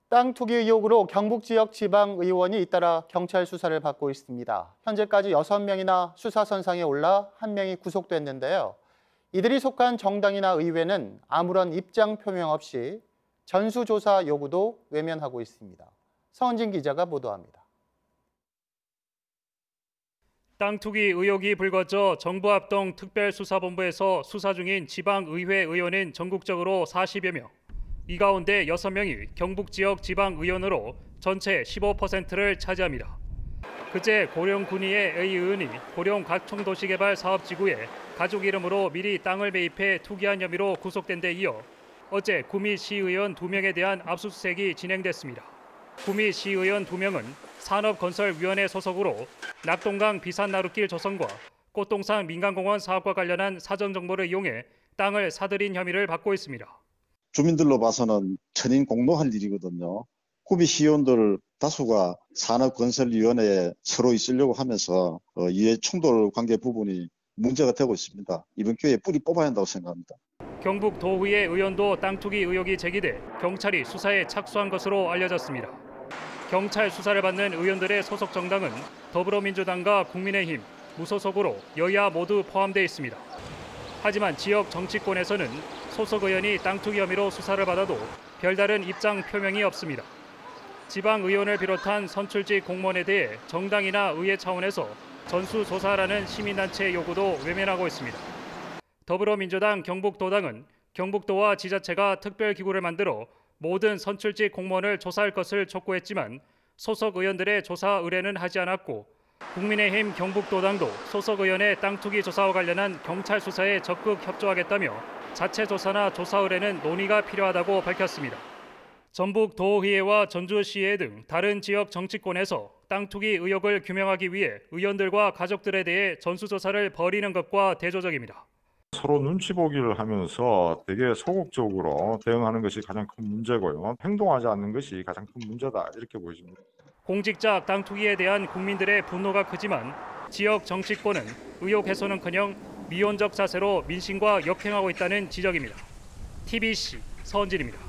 땅 투기 의혹으로 경북 지역 지방의원이 잇따라 경찰 수사를 받고 있습니다. 현재까지 6명이나 수사선상에 올라 1명이 구속됐는데요. 이들이 속한 정당이나 의회는 아무런 입장 표명 없이 전수조사 요구도 외면하고 있습니다. 서은진 기자가 보도합니다. 땅 투기 의혹이 불거져 정부합동 특별수사본부에서 수사 중인 지방의회 의원은 전국적으로 40여 명. 이 가운데 6명이 경북 지역 지방의원으로 전체 15%를 차지합니다. 그제 고령 군위의 A 의원이 고령 각청도시개발 사업지구에 가족 이름으로 미리 땅을 매입해 투기한 혐의로 구속된 데 이어 어제 구미 시의원 2명에 대한 압수수색이 진행됐습니다. 구미 시의원 2명은 산업건설위원회 소속으로 낙동강 비산나루길 조성과 꽃동산 민간공원 사업과 관련한 사전 정보를 이용해 땅을 사들인 혐의를 받고 있습니다. 주민들로 봐서는 천인 공노할 일이거든요. 구미 시의원들 다수가 산업건설위원회에 서로 있으려고 하면서 이해 충돌 관계 부분이 문제가 되고 있습니다. 이번 기회에 뿌리 뽑아야 한다고 생각합니다. 경북 도의회 의원도 땅 투기 의혹이 제기돼 경찰이 수사에 착수한 것으로 알려졌습니다. 경찰 수사를 받는 의원들의 소속 정당은 더불어민주당과 국민의힘, 무소속으로 여야 모두 포함되어 있습니다. 하지만 지역 정치권에서는 소속 의원이 땅 투기 혐의로 수사를 받아도 별다른 입장 표명이 없습니다. 지방의원을 비롯한 선출직 공무원에 대해 정당이나 의회 차원에서 전수조사라는 시민단체의 요구도 외면하고 있습니다. 더불어민주당 경북도당은 경북도와 지자체가 특별기구를 만들어 모든 선출직 공무원을 조사할 것을 촉구했지만 소속 의원들의 조사 의뢰는 하지 않았고 국민의힘 경북도당도 소속 의원의 땅 투기 조사와 관련한 경찰 수사에 적극 협조하겠다며 자체 조사나 조사 의뢰는 논의가 필요하다고 밝혔습니다. 전북도의회와 전주시의회 등 다른 지역 정치권에서 땅 투기 의혹을 규명하기 위해 의원들과 가족들에 대해 전수조사를 벌이는 것과 대조적입니다. 서로 눈치 보기를 하면서 되게 소극적으로 대응하는 것이 가장 큰 문제고요. 행동하지 않는 것이 가장 큰 문제다 이렇게 보여집니다. 공직자 땅 투기에 대한 국민들의 분노가 크지만 지역 정치권은 의혹 해소는커녕 미온적 자세로 민심과 역행하고 있다는 지적입니다. TBC 서은진입니다.